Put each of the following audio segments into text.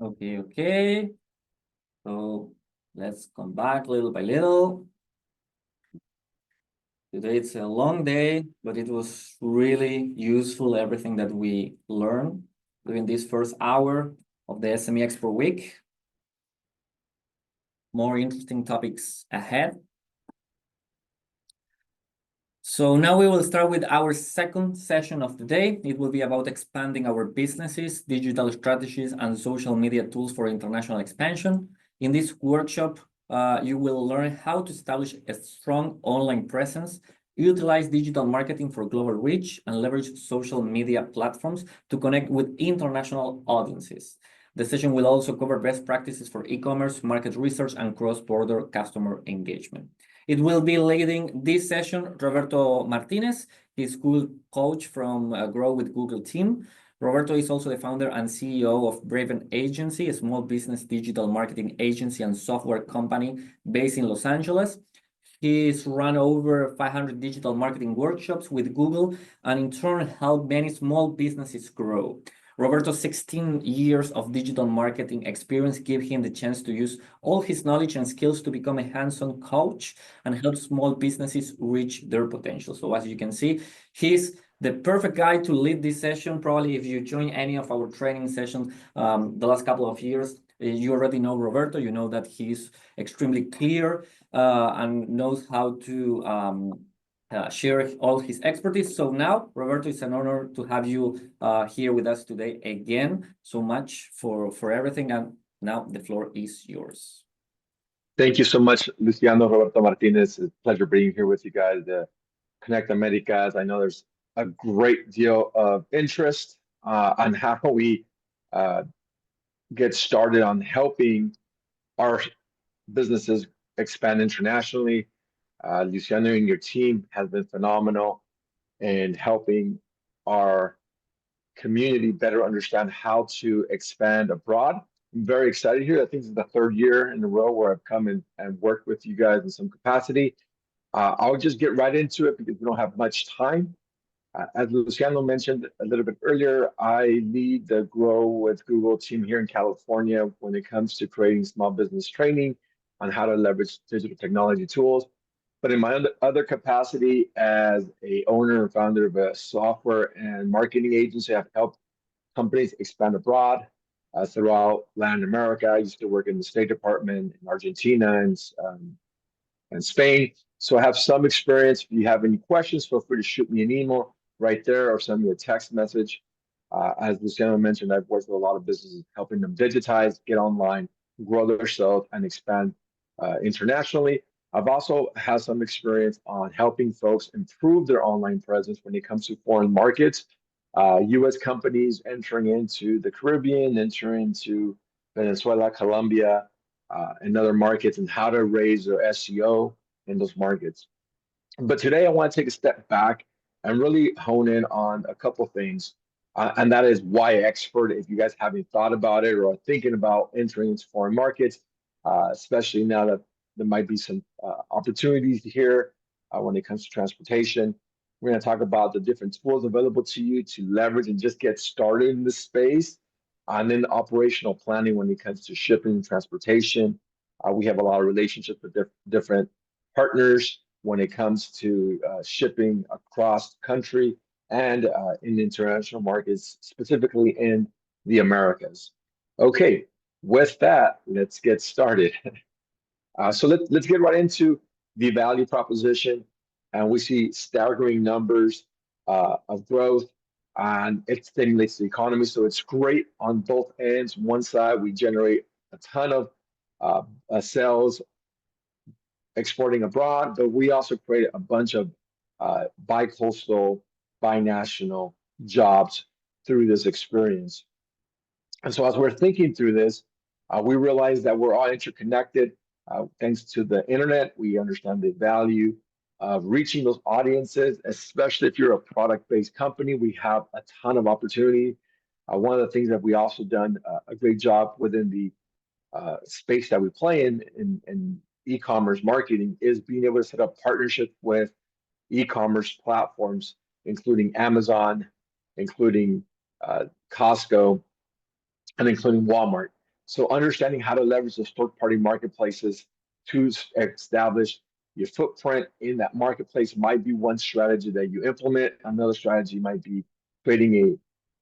Okay. So let's come back little by little. Today it's a long day, but it was really useful, everything that we learned during this first hour of the SME Export Week. More interesting topics ahead. So now we will start with our second session of the day. It will be about expanding our businesses, digital strategies, and social media tools for international expansion. In this workshop, you will learn how to establish a strong online presence, utilize digital marketing for global reach, and leverage social media platforms to connect with international audiences. The session will also cover best practices for e-commerce, market research, and cross-border customer engagement. It will be leading this session, Roberto Martinez, his school coach from Grow with Google team. Roberto is also the founder and CEO of Braven Agency, a small business digital marketing agency and software company based in Los Angeles. He's run over 500 digital marketing workshops with Google and in turn helped many small businesses grow. Roberto's 16 years of digital marketing experience give him the chance to use all his knowledge and skills to become a hands-on coach and help small businesses reach their potential. So as you can see, he's the perfect guy to lead this session. Probably if you join any of our training sessions the last couple of years, you already know Roberto. You know that he's extremely clear and knows how to share all his expertise. So now, Roberto, it's an honor to have you here with us today again. So much for everything. And now the floor is yours. Thank you so much, Luciano Roberto Martinez. It's a pleasure being here with you guys. Connect Americas. I know there's a great deal of interest on how we uh, get started on helping our businesses expand internationally. Luciano and your team has been phenomenal in helping our community better understand how to expand abroad. I'm very excited here. I think this is the third year in a row where I've come in and worked with you guys in some capacity. I'll just get right into it because we don't have much time. As Luciano mentioned a little bit earlier, I lead the Grow with Google team here in California when it comes to creating small business training on how to leverage digital technology tools. But in my other capacity as a owner and founder of a software and marketing agency, I've helped companies expand abroad throughout Latin America. I used to work in the State Department in Argentina and Spain. So I have some experience. If you have any questions, feel free to shoot me an email right there or send me a text message. As Luciano mentioned, I've worked with a lot of businesses, helping them digitize, get online, grow their sales, and expand internationally. I've also had some experience on helping folks improve their online presence when it comes to foreign markets. U.S. companies entering into the Caribbean, entering into Venezuela, Colombia, and other markets, and how to raise their SEO in those markets. But today I want to take a step back and really hone in on a couple things. And that is why expert. If you guys haven't thought about it or are thinking about entering into foreign markets, especially now that there might be some opportunities here when it comes to transportation. We're going to talk about the different tools available to you to leverage and just get started in this space. And then operational planning when it comes to shipping and transportation. We have a lot of relationships with different partners when it comes to shipping across country and in international markets, specifically in the Americas. Okay, with that, let's get started. So let's get right into the value proposition. And we see staggering numbers of growth and it stimulates the economy. So it's great on both ends. One side, we generate a ton of sales exporting abroad, but we also create a bunch of bi-coastal, bi-national jobs through this experience. And so as we're thinking through this, we realize that we're all interconnected. Thanks to the internet, we understand the value of reaching those audiences, especially if you're a product-based company. We have a ton of opportunity. One of the things that we also done a great job within the space that we play in e-commerce marketing is being able to set up partnerships with e-commerce platforms, including Amazon, including Costco, and including Walmart. So understanding how to leverage those third-party marketplaces to establish your footprint in that marketplace might be one strategy that you implement. Another strategy might be creating a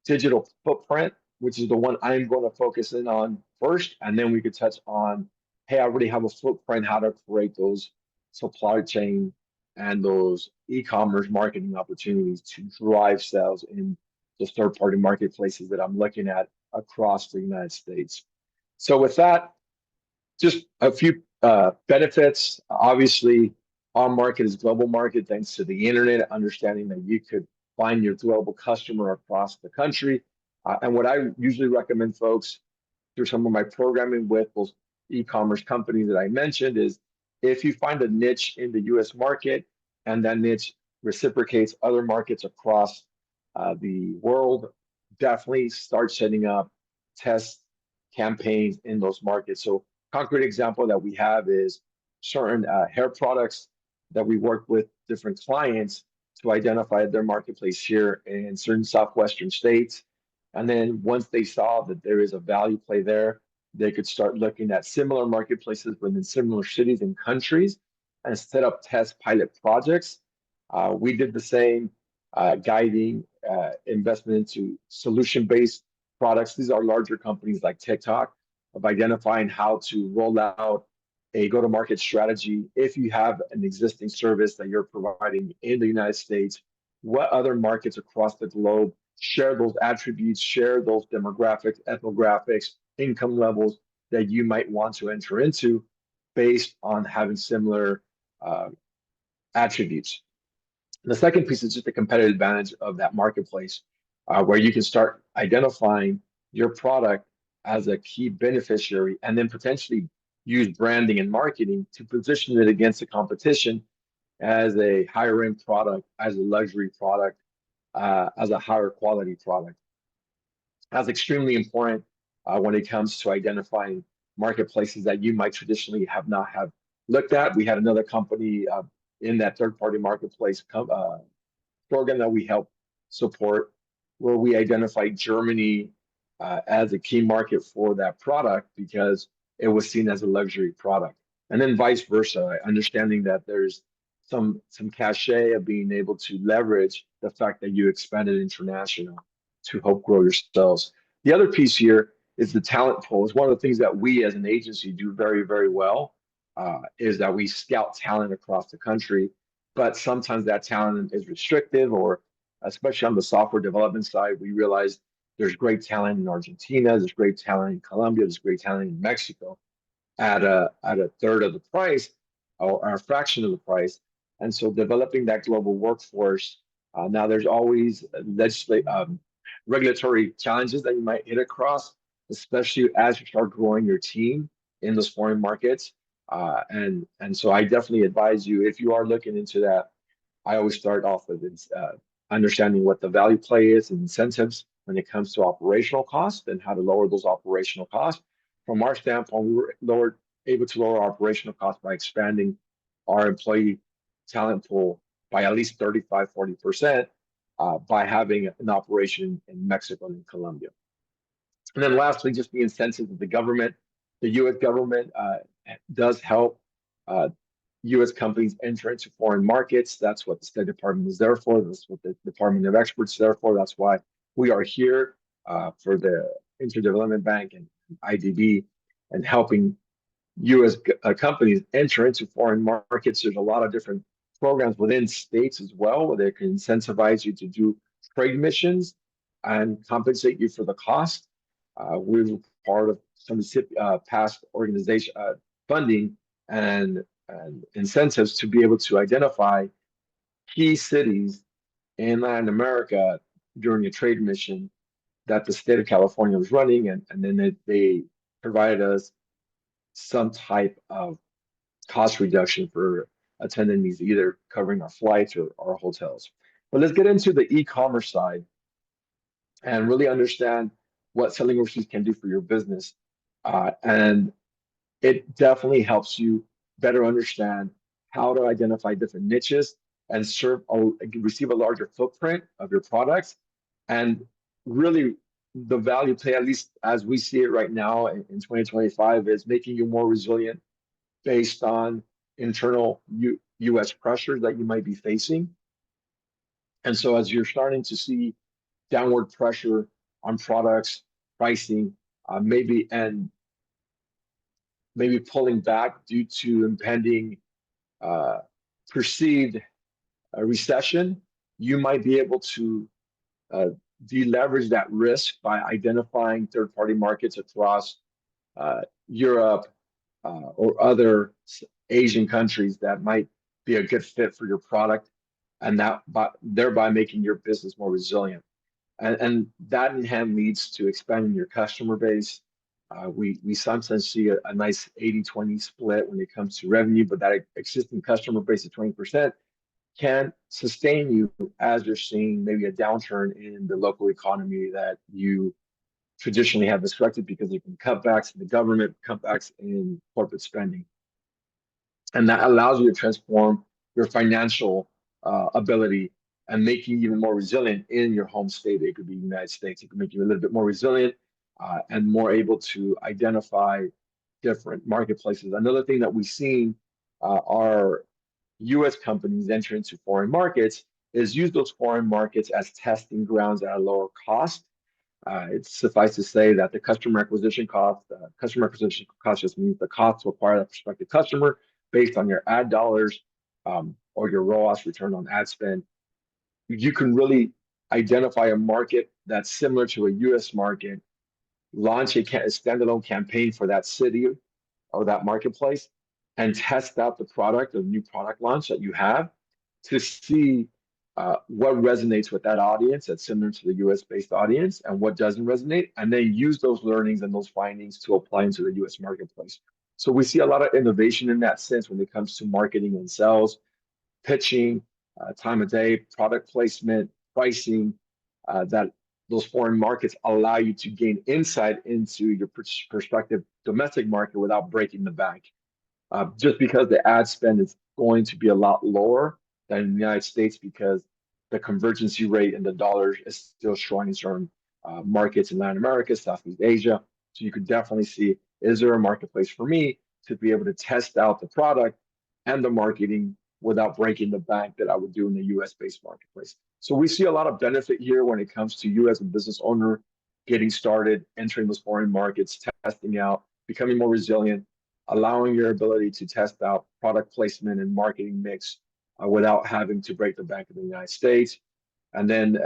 digital footprint, which is the one I'm going to focus in on first. And then we could touch on, hey, I already have a footprint, how to create those supply chain and those e-commerce marketing opportunities to drive sales in the third-party marketplaces that I'm looking at across the United States. So with that, just a few benefits. Obviously, our market is global market thanks to the internet, understanding that you could find your global customer across the country. And what I usually recommend folks through some of my programming with those e-commerce companies that I mentioned is if you find a niche in the US market and that niche reciprocates other markets across the world, definitely start setting up test campaigns in those markets. So concrete example that we have is certain hair products that we work with different clients to identify their marketplace here in certain southwestern states. And then once they saw that there is a value play there, they could start looking at similar marketplaces within similar cities and countries and set up test pilot projects. We did the same, guiding investment into solution-based products. These are larger companies like TikTok, of identifying how to roll out a go-to-market strategy. If you have an existing service that you're providing in the United States, what other markets across the globe share those attributes, share those demographics, ethnographics, income levels that you might want to enter into based on having similar attributes. The second piece is just the competitive advantage of that marketplace, where you can start identifying your product as a key beneficiary and then potentially use branding and marketing to position it against the competition as a higher end product, as a luxury product, as a higher quality product. That's extremely important when it comes to identifying marketplaces that you might traditionally have not have looked at. We had another company in that third-party marketplace program that we helped support, where we identified Germany as a key market for that product because it was seen as a luxury product. And then vice versa, understanding that there's some cachet of being able to leverage the fact that you expanded international to help grow your sales. The other piece here is the talent pool. It's one of the things that we as an agency do very, very well, is that we scout talent across the country, but sometimes that talent is restrictive, or especially on the software development side, we realize there's great talent in Argentina, there's great talent in Colombia, there's great talent in Mexico at a third of the price or a fraction of the price. And so developing that global workforce, now there's always regulatory challenges that you might hit across, especially as you start growing your team in those foreign markets. And so I definitely advise you, if you are looking into that, I always start off with understanding what the value play is and incentives when it comes to operational costs and how to lower those operational costs. From our standpoint, we were able to lower operational costs by expanding our employee talent pool by at least 35, 40% by having an operation in Mexico and Colombia. And then lastly, just the incentives of the government. The U.S. government does help U.S. companies enter into foreign markets. That's what the State Department is there for. That's what the Department of Exports is there for. That's why we are here for the Interdevelopment Bank and IDB and helping U.S. companies enter into foreign markets. There's a lot of different programs within states as well, where they can incentivize you to do trade missions and compensate you for the cost. We were part of some past organization funding and incentives to be able to identify key cities in Latin America during a trade mission that the state of California was running, and then they provided us some type of cost reduction for attending these, either covering our flights or our hotels. But let's get into the e-commerce side and really understand what selling overseas can do for your business. And it definitely helps you better understand how to identify different niches and receive a larger footprint of your products, and really the value play, at least as we see it right now in 2025, is making you more resilient based on internal U.S. pressures that you might be facing. And so as you're starting to see downward pressure on products, pricing, maybe pulling back due to impending perceived recession, you might be able to deleverage that risk by identifying third-party markets across Europe or other Asian countries that might be a good fit for your product, and thereby making your business more resilient. And that in hand leads to expanding your customer base. We sometimes see a nice 80-20 split when it comes to revenue, but that existing customer base of 20% can sustain you as you're seeing maybe a downturn in the local economy that you traditionally have expected because of cutbacks in the government, cutbacks in corporate spending. And that allows you to transform your financial ability and make you even more resilient in your home state. It could be the United States. It could make you a little bit more resilient and more able to identify different marketplaces. Another thing that we've seen are U.S. companies enter into foreign markets is use those foreign markets as testing grounds at a lower cost. It's suffice to say that the customer acquisition cost just means the cost to acquire that prospective customer based on your ad dollars or your ROAS, return on ad spend. You can really identify a market that's similar to a U.S. market, launch a standalone campaign for that city or that marketplace, and test out the product, the new product launch that you have to see what resonates with that audience that's similar to the US-based audience and what doesn't resonate, and then use those learnings and those findings to apply into the US marketplace. So we see a lot of innovation in that sense when it comes to marketing and sales, pitching, time of day, product placement, pricing, that those foreign markets allow you to gain insight into your prospective domestic market without breaking the bank. Just because the ad spend is going to be a lot lower than in the United States because the convergency rate in the dollars is still showing in certain markets in Latin America, Southeast Asia. So you could definitely see, is there a marketplace for me to be able to test out the product and the marketing without breaking the bank that I would do in the US-based marketplace. So we see a lot of benefit here when it comes to you as a business owner getting started, entering those foreign markets, testing out, becoming more resilient, allowing your ability to test out product placement and marketing mix without having to break the bank in the United States, and then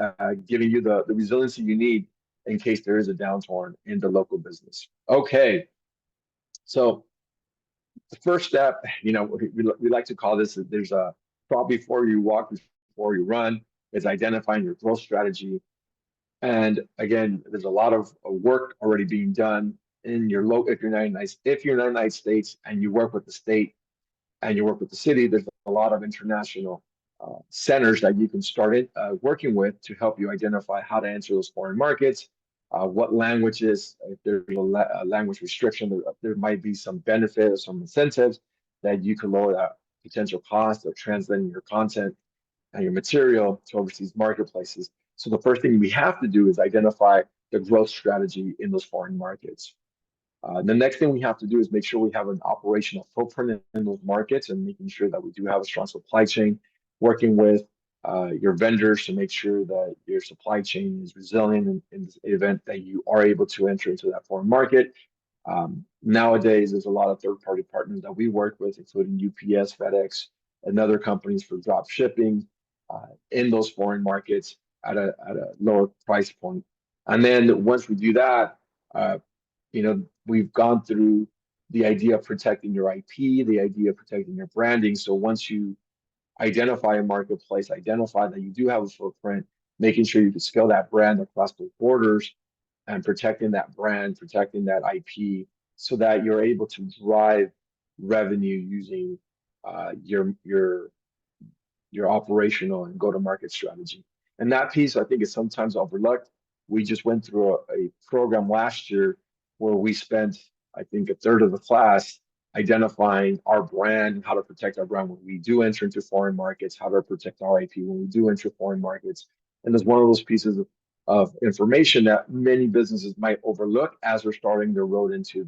giving you the resiliency you need in case there is a downturn in the local business. Okay, so the first step, we like to call this, there's a crawl before you walk, before you run, is identifying your growth strategy. And again, there's a lot of work already being done in your local, if you're in the United States and you work with the state and you work with the city, there's a lot of international centers that you can start working with to help you identify how to enter those foreign markets, what languages, if there's a language restriction, there might be some benefits, some incentives that you can lower that potential cost of translating your content and your material to overseas marketplaces. So the first thing we have to do is identify the growth strategy in those foreign markets. The next thing we have to do is make sure we have an operational footprint in those markets and making sure that we do have a strong supply chain, working with your vendors to make sure that your supply chain is resilient in the event that you are able to enter into that foreign market. Nowadays, there's a lot of third-party partners that we work with, including UPS, FedEx, and other companies for drop shipping in those foreign markets at a lower price point. And then once we do that, we've gone through the idea of protecting your IP, the idea of protecting your branding. So once you identify a marketplace, identify that you do have a footprint, making sure you can scale that brand across the borders and protecting that brand, protecting that IP so that you're able to drive revenue using your operational and go-to-market strategy. And that piece, I think, is sometimes overlooked. We just went through a program last year where we spent, I think, a third of the class identifying our brand, how to protect our brand when we do enter into foreign markets, how to protect our IP when we do enter foreign markets. And it's one of those pieces of information that many businesses might overlook as they're starting their road into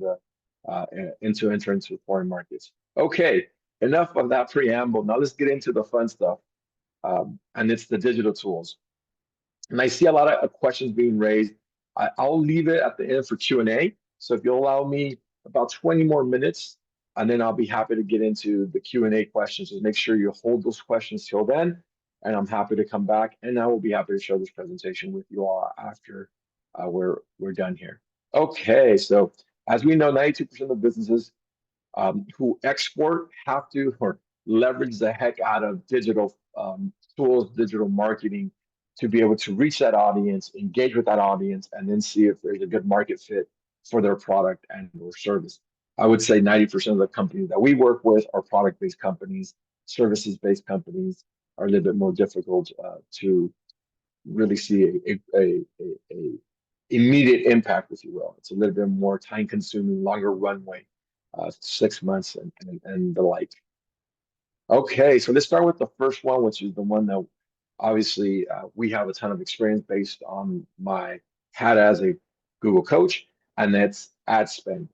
enter into foreign markets. Okay, enough of that preamble. Now let's get into the fun stuff, and it's the digital tools. And I see a lot of questions being raised. I'll leave it at the end for Q&A. So if you'll allow me about 20 more minutes, and then I'll be happy to get into the Q&A questions. Just make sure you hold those questions till then, and I'm happy to come back, and I will be happy to share this presentation with you all after we're done here. Okay, so as we know, 92% of businesses who export have to or leverage the heck out of digital tools, digital marketing, to be able to reach that audience, engage with that audience, and then see if there's a good market fit for their product and or service. I would say 90% of the companies that we work with are product-based companies. Services-based companies are a little bit more difficult to really see a immediate impact, if you will. It's a little bit more time-consuming, longer runway, 6 months and the like. Okay, so let's start with the first one, which is the one that obviously we have a ton of experience based on my hat as a Google coach, and that's ad spend.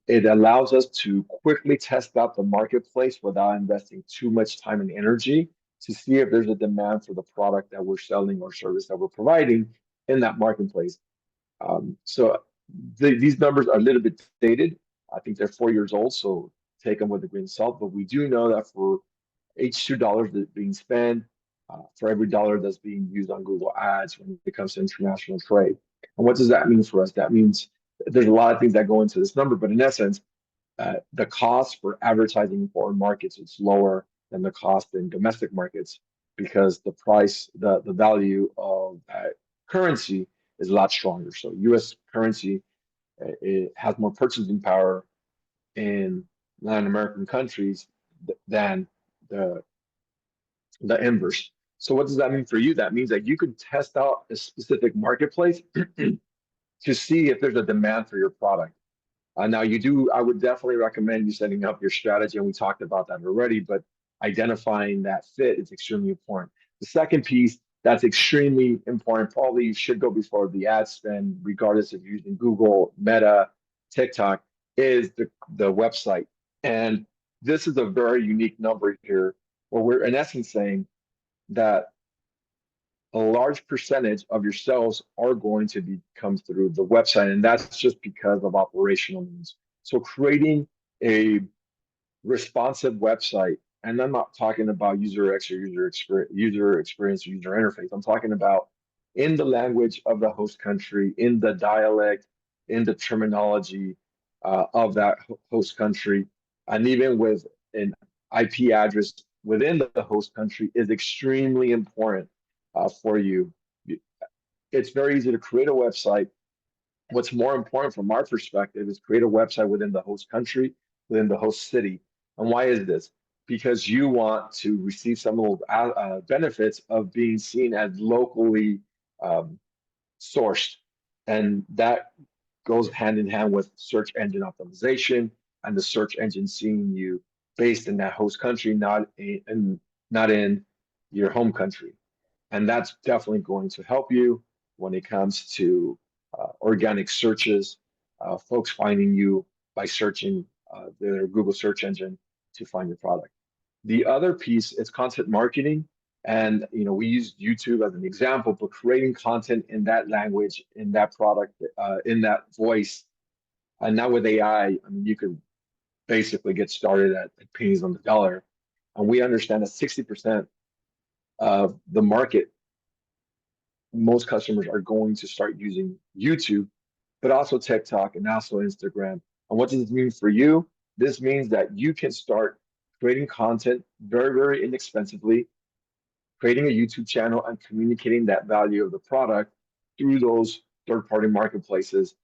It allows us to quickly test out the marketplace without investing too much time and energy to see if there's a demand for the product that we're selling or service that we're providing in that marketplace. So these numbers are a little bit dated. I think they're 4 years old, so take them with a grain of salt. But we do know that for each $2 that's being spent, for every dollar that's being used on Google Ads when it comes to international trade. And what does that mean for us? That means there's a lot of things that go into this number, but in essence, the cost for advertising in foreign markets is lower than the cost in domestic markets because the price, the value of currency is a lot stronger. So U.S. currency, it has more purchasing power in Latin American countries than the inverse. So what does that mean for you? That means that you can test out a specific marketplace to see if there's a demand for your product. Now I would definitely recommend you setting up your strategy, and we talked about that already, but identifying that fit is extremely important. The second piece that's extremely important, probably you should go before the ad spend, regardless if you're using Google, Meta, TikTok, is the website. And this is a very unique number here, where we're in essence saying that a large percentage of your sales are going to come through the website, and that's just because of operational needs. So creating a responsive website, and I'm not talking about user experience or user interface. I'm talking about in the language of the host country, in the dialect, in the terminology of that host country, and even with an IP address within the host country is extremely important for you. It's very easy to create a website. What's more important from our perspective is create a website within the host country, within the host city. And why is this? Because you want to receive some of the benefits of being seen as locally sourced. And that goes hand in hand with search engine optimization and the search engine seeing you based in that host country, not in your home country. And that's definitely going to help you when it comes to organic searches, folks finding you by searching their Google search engine to find your product. The other piece is content marketing. And we use YouTube as an example, but creating content in that language, in that product, in that voice. And now with AI, I mean, you can basically get started at pennies on the dollar. And we understand that 60% of the market, most customers are going to start using YouTube, but also TikTok and also Instagram. And what does this mean for you? This means that you can start creating content very, very inexpensively, creating a YouTube channel and communicating that value of the product through those third-party marketplaces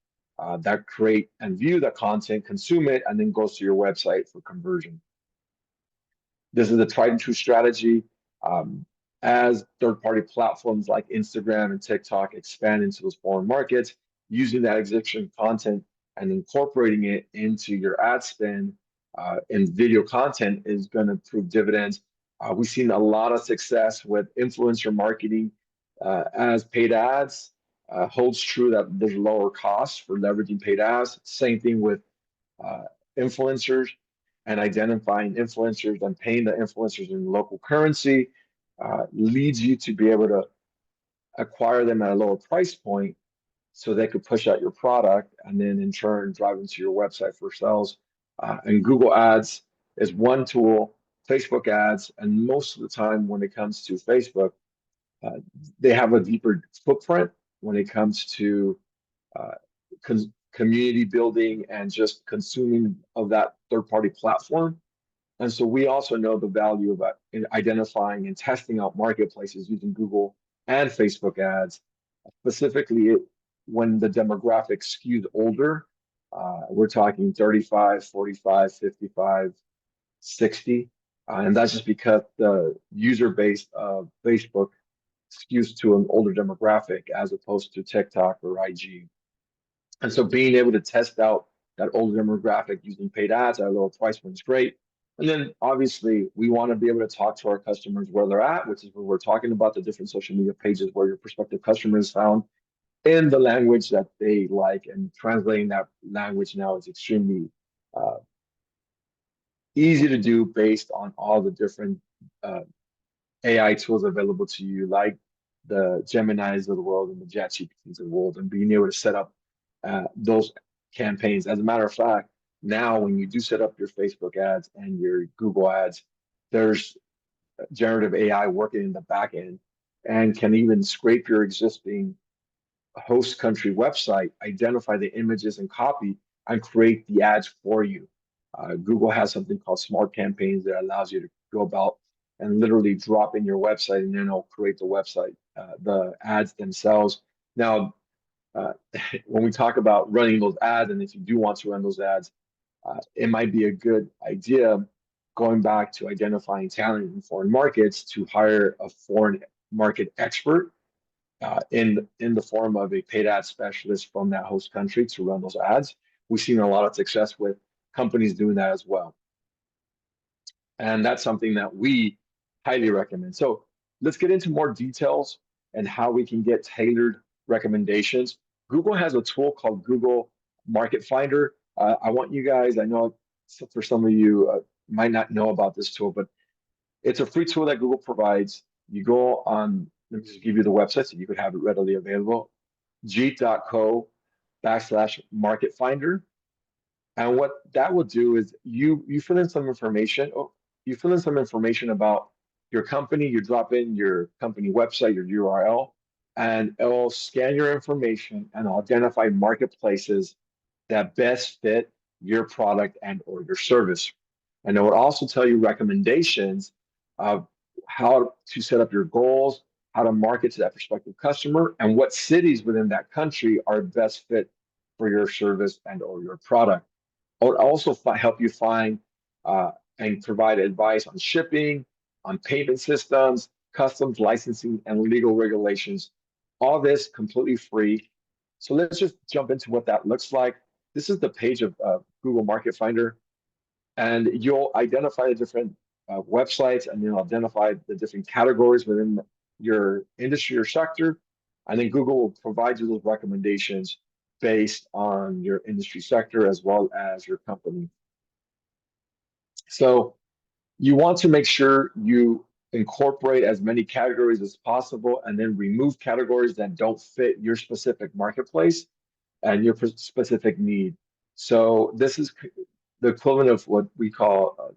that create and view the content, consume it, and then goes to your website for conversion. This is a tried and true strategy. As third-party platforms like Instagram and TikTok expand into those foreign markets, using that existing content and incorporating it into your ad spend and video content is going to prove dividends. We've seen a lot of success with influencer marketing as paid ads holds true that there's lower costs for leveraging paid ads. Same thing with uh, influencers and identifying influencers and paying the influencers in local currency leads you to be able to acquire them at a lower price point so they could push out your product and then in turn drive them to your website for sales. And Google Ads is one tool, Facebook ads, and most of the time when it comes to Facebook, uh, they have a deeper footprint when it comes to uh, community building and just consuming of that third-party platform. And so we also know the value of in identifying and testing out marketplaces using Google and Facebook ads, specifically when the demographic skews older. We're talking 35, 45, 55, 60. And that's just because the user base of Facebook skews to an older demographic as opposed to TikTok or IG. And so being able to test out that older demographic using paid ads at a lower price point is great. And then obviously we want to be able to talk to our customers where they're at, which is where we're talking about the different social media pages where your prospective customer is found in the language that they like. And translating that language now is extremely uh, easy to do based on all the different uh, AI tools available to you, like the Geminis of the world and the ChatGPTs of the world, and being able to set up those campaigns. As a matter of fact, now when you do set up your Facebook ads and your Google ads, there's generative AI working in the back end and can even scrape your existing host country website, identify the images and copy, and create the ads for you. Google has something called Smart Campaigns that allows you to go about and literally drop in your website, and then it'll create the website, the ads themselves. Now, when we talk about running those ads, and if you do want to run those ads, it might be a good idea going back to identifying talent in foreign markets to hire a foreign market expert in the form of a paid ad specialist from that host country to run those ads. We've seen a lot of success with companies doing that as well. And that's something that we highly recommend. So let's get into more details and how we can get tailored recommendations. Google has a tool called Google Market Finder. I want you guys, I know for some of you might not know about this tool, but it's a free tool that Google provides. You go on, let me just give you the website so you could have it readily available, jeet.co/market finder. And what that will do is you fill in some information. You fill in some information about your company. You drop in your company website, your URL, and it'll scan your information and identify marketplaces that best fit your product and or your service. And it will also tell you recommendations of how to set up your goals, how to market to that prospective customer, and what cities within that country are best fit for your service and or your product. It would also help you find and provide advice on shipping, on payment systems, customs, licensing, and legal regulations. All this completely free. So let's just jump into what that looks like. This is the page of Google Market Finder, and you'll identify the different websites, and you'll identify the different categories within your industry or sector. And then Google will provide you those recommendations based on your industry sector as well as your company. So you want to make sure you incorporate as many categories as possible and then remove categories that don't fit your specific marketplace and your specific need. So this is the equivalent of what we call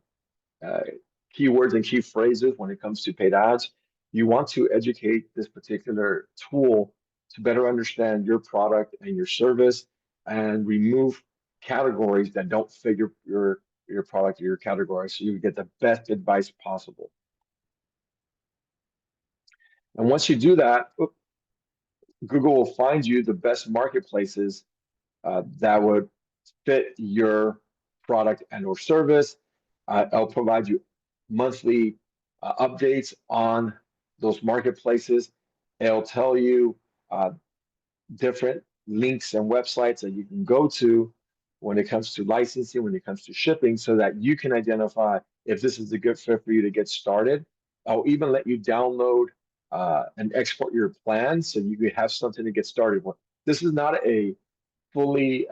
keywords and key phrases when it comes to paid ads. You want to educate this particular tool to better understand your product and your service and remove categories that don't fit your product or your category so you get the best advice possible. And once you do that, Google will find you the best marketplaces that would fit your product and or service. It'll provide you monthly updates on those marketplaces. It'll tell you different links and websites that you can go to when it comes to licensing, when it comes to shipping, so that you can identify if this is a good fit for you to get started. I'll even let you download and export your plan so you could have something to get started with. This is not a fully,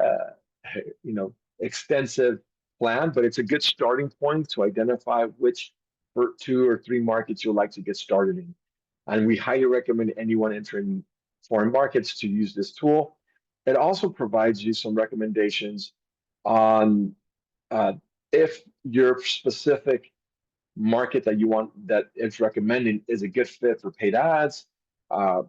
extensive plan, but it's a good starting point to identify which 2 or 3 markets you'd like to get started in. And we highly recommend anyone entering foreign markets to use this tool. It also provides you some recommendations on if your specific market that you want that it's recommending is a good fit for paid ads,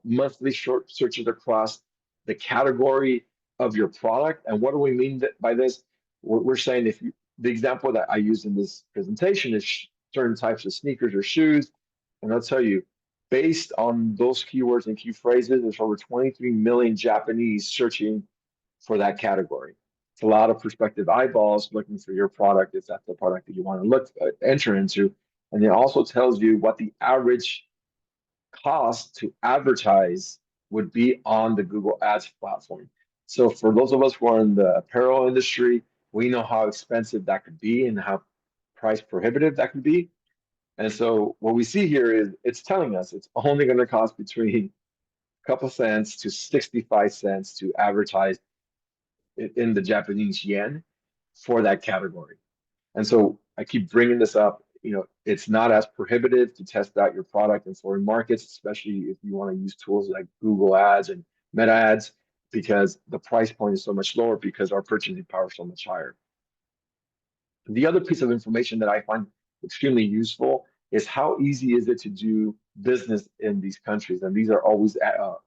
monthly short searches across the category of your product. And what do we mean by this? We're saying the example that I use in this presentation is certain types of sneakers or shoes. And I'll tell you, based on those keywords and key phrases, there's over 23 million Japanese searching for that category. It's a lot of prospective eyeballs looking for your product if that's the product that you want to enter into. And it also tells you what the average cost to advertise would be on the Google Ads platform. So for those of us who are in the apparel industry, we know how expensive that could be and how price prohibitive that could be. And so what we see here is it's telling us it's only going to cost between a couple cents to 65 cents to advertise in the Japanese yen for that category. And so I keep bringing this up. It's not as prohibitive to test out your product in foreign markets, especially if you want to use tools like Google Ads and Meta Ads, because the price point is so much lower because our purchasing power is so much higher. The other piece of information that I find extremely useful is how easy is it to do business in these countries. And these are always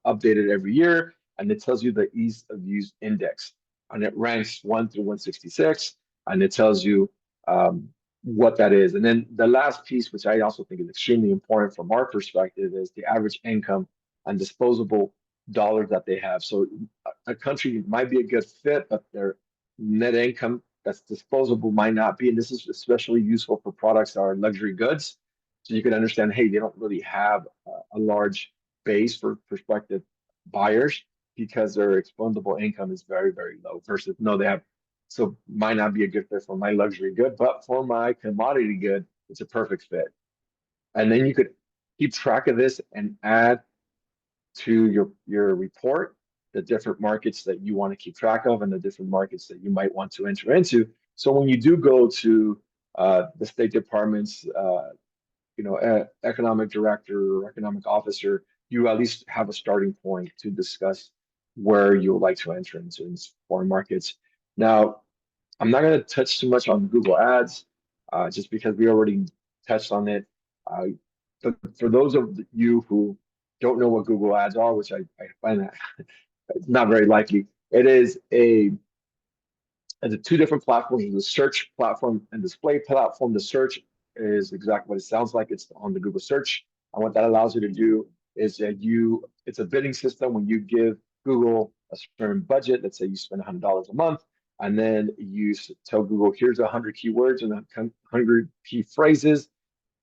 updated every year. And it tells you the ease of use index. And it ranks 1 through 166. And it tells you what that is. And then the last piece, which I also think is extremely important from our perspective, is the average income and disposable dollars that they have. So a country might be a good fit, but their net income that's disposable might not be. And this is especially useful for products that are luxury goods. So you can understand, hey, they don't really have a large base for prospective buyers because their expendable income is very, very low versus no, they have. So might not be a good fit for my luxury good, but for my commodity good, it's a perfect fit. And then you could keep track of this and add to your report the different markets that you want to keep track of and the different markets that you might want to enter into. So when you do go to the State Department's economic director or economic officer, you at least have a starting point to discuss where you would like to enter into these foreign markets. Now, I'm not going to touch too much on Google Ads just because we already touched on it. But for those of you who don't know what Google Ads are, which I find that it's not very likely, it's a 2 different platforms, the search platform and display platform. The search is exactly what it sounds like. It's on the Google search. And what that allows you to do is that it's a bidding system when you give Google a certain budget. Let's say you spend $100 a month, and then you tell Google, here's 100 keywords and 100 key phrases.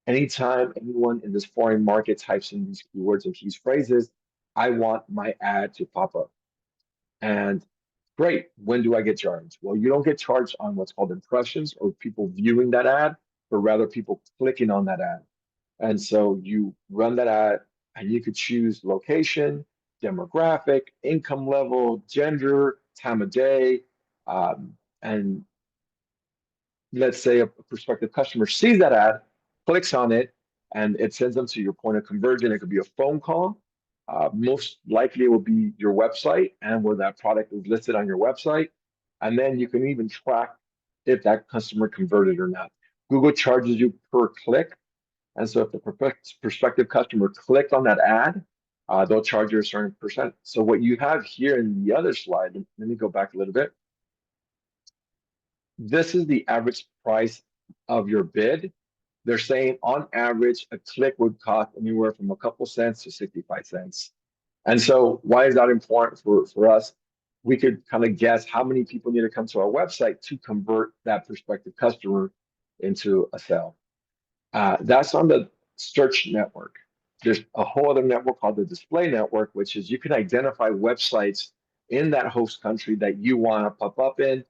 Anytime anyone in this foreign market types in these keywords and key phrases, I want my ad to pop up. And great, when do I get charged? Well, you don't get charged on what's called impressions or people viewing that ad, but rather people clicking on that ad. And so you run that ad and you could choose location, demographic, income level, gender, time of day. And let's say a prospective customer sees that ad, clicks on it, and it sends them to your point of conversion. It could be a phone call. Most likely it will be your website and where that product is listed on your website. And then you can even track if that customer converted or not. Google charges you per click. And so if the prospective customer clicked on that ad, they'll charge you a certain percent. So what you have here in the other slide, let me go back a little bit. This is the average price of your bid. They're saying on average, a click would cost anywhere from a couple cents to 65 cents. And so why is that important for us? We could kind of guess how many people need to come to our website to convert that prospective customer into a sale. That's on the search network. There's a whole other network called the display network, which is you can identify websites in that host country that you want to pop up in.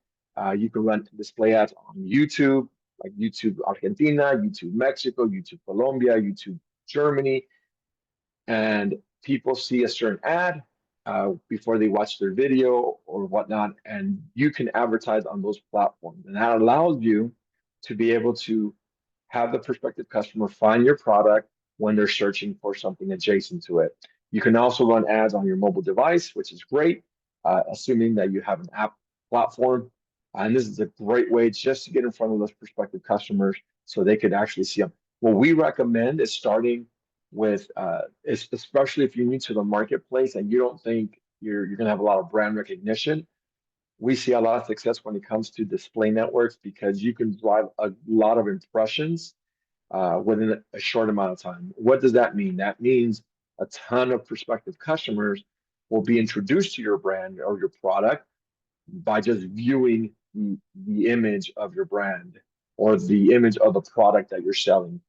You can run display ads on YouTube, like YouTube Argentina, YouTube Mexico, YouTube Colombia, YouTube Germany. and people see a certain ad before they watch their video or whatnot, and you can advertise on those platforms. And that allows you to be able to have the prospective customer find your product when they're searching for something adjacent to it. You can also run ads on your mobile device, which is great, assuming that you have an app platform. And this is a great way just to get in front of those prospective customers so they could actually see them. What we recommend is starting with, especially if you're new to the marketplace and you don't think you're going to have a lot of brand recognition. We see a lot of success when it comes to display networks because you can drive a lot of impressions within a short amount of time. What does that mean? That means a ton of prospective customers will be introduced to your brand or your product by just viewing the image of your brand or the image of the product that you're selling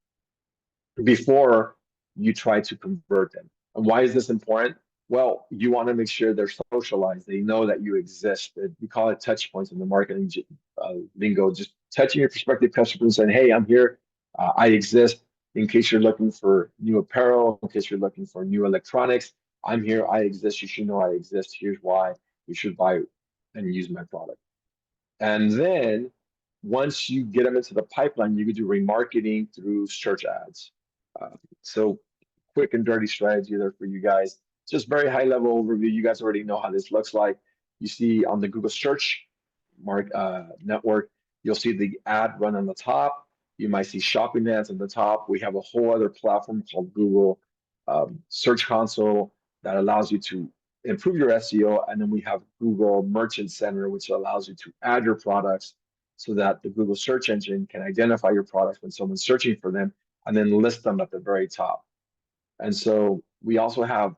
before you try to convert them. And why is this important? Well, you want to make sure they're socialized. They know that you exist. We call it touch points in the marketing lingo. Just touching your prospective customers and saying, "Hey, I'm here. I exist. In case you're looking for new apparel, in case you're looking for new electronics, I'm here. I exist. You should know I exist. Here's why you should buy and use my product." And then once you get them into the pipeline, you can do remarketing through search ads. So quick and dirty strategy there for you guys. Just very high level overview. You guys already know how this looks like. You see on the Google search network, you'll see the ad run on the top. You might see shopping ads on the top. We have a whole other platform called Google Search Console that allows you to improve your SEO. And then we have Google Merchant Center, which allows you to add your products so that the Google search engine can identify your products when someone's searching for them and then list them at the very top. And so we also have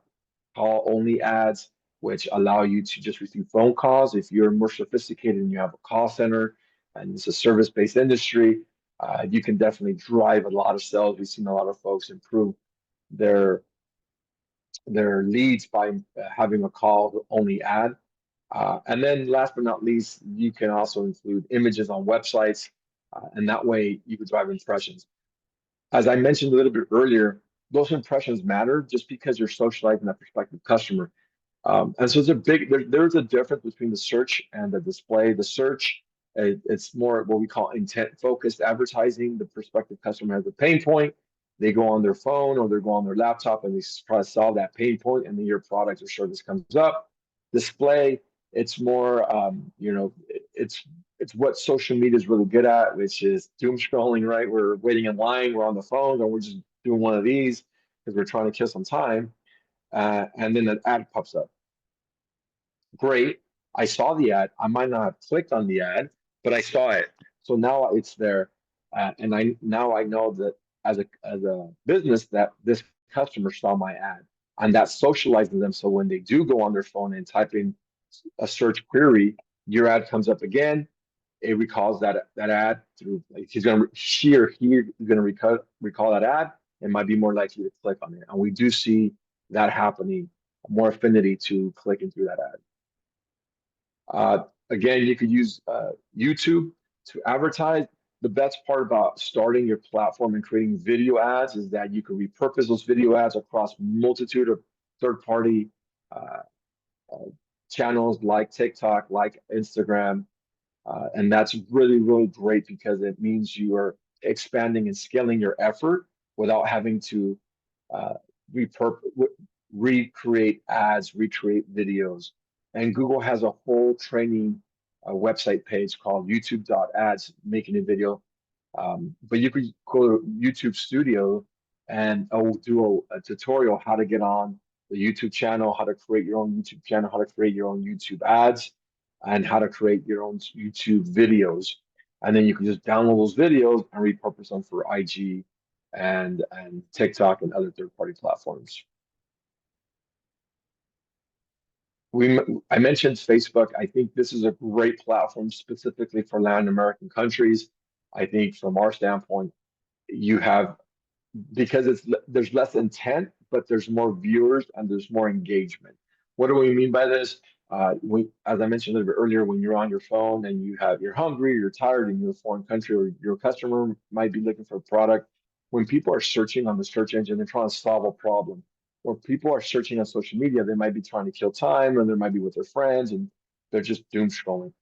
call only ads, which allow you to just receive phone calls. If you're more sophisticated and you have a call center and it's a service-based industry, you can definitely drive a lot of sales. We've seen a lot of folks improve their leads by having a call only ad. And then last but not least, you can also include images on websites, and that way you can drive impressions. As I mentioned a little bit earlier, those impressions matter just because you're socializing that prospective customer. And so there's a difference between the search and the display. The search, it's more what we call intent focused advertising. The prospective customer has a pain point. They go on their phone or they go on their laptop and they try to solve that pain point, and then your product or service comes up. Display, it's more, it's what social media is really good at, which is doom scrolling, right? We're waiting in line, we're on the phone, or we're just doing one of these because we're trying to kill some time. And then an ad pops up. Great. I saw the ad. I might not have clicked on the ad, but I saw it. So now it's there. And I know that as a business that this customer saw my ad. And that socializes them. So when they do go on their phone and type in a search query, your ad comes up again. It recalls that ad through, like, she or he is gonna recall that ad and might be more likely to click on it. And we do see that happening, more affinity to clicking through that ad. Again, you could use YouTube to advertise. The best part about starting your platform and creating video ads is that you can repurpose those video ads across multitude of third-party channels like TikTok, like Instagram. And that's really, really great because it means you are expanding and scaling your effort without having to recreate ads, recreate videos. And Google has a whole training website page called youtube.ads, making a video. But you could go to YouTube Studio and do a tutorial how to get on the YouTube channel, how to create your own YouTube channel, how to create your own YouTube ads, and how to create your own YouTube videos. And then you can just download those videos and repurpose them for IG and TikTok and other third-party platforms. I mentioned Facebook. I think this is a great platform specifically for Latin American countries. I think from our standpoint, you have, because there's less intent, but there's more viewers and there's more engagement. What do we mean by this? As I mentioned a little bit earlier, when you're on your phone and you're hungry, you're tired, and you're in a foreign country, or your customer might be looking for a product. When people are searching on the search engine, they're trying to solve a problem. or people are searching on social media, they might be trying to kill time, or they might be with their friends, and they're just doom scrolling.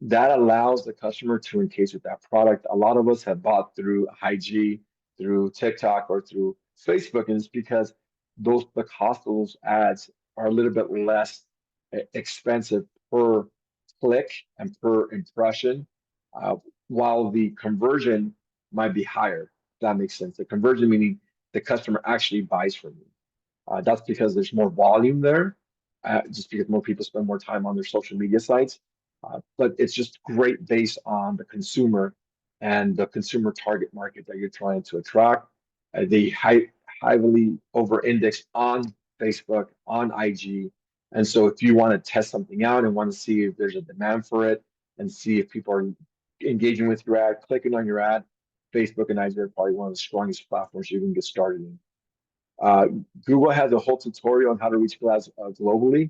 That allows the customer to engage with that product. A lot of us have bought through IG, through TikTok, or through Facebook, and it's because the cost of those ads are a little bit less expensive per click and per impression, uh, while the conversion might be higher. If that makes sense. The conversion meaning the customer actually buys from you. That's because there's more volume there, just because more people spend more time on their social media sites. But it's just great based on the consumer and the consumer target market that you're trying to attract. They heavily over-index on Facebook, on IG. And so if you want to test something out and want to see if there's a demand for it and see if people are engaging with your ad, clicking on your ad, Facebook and IG are probably one of the strongest platforms you can get started in. Uh, Google has a whole tutorial on how to reach ads globally,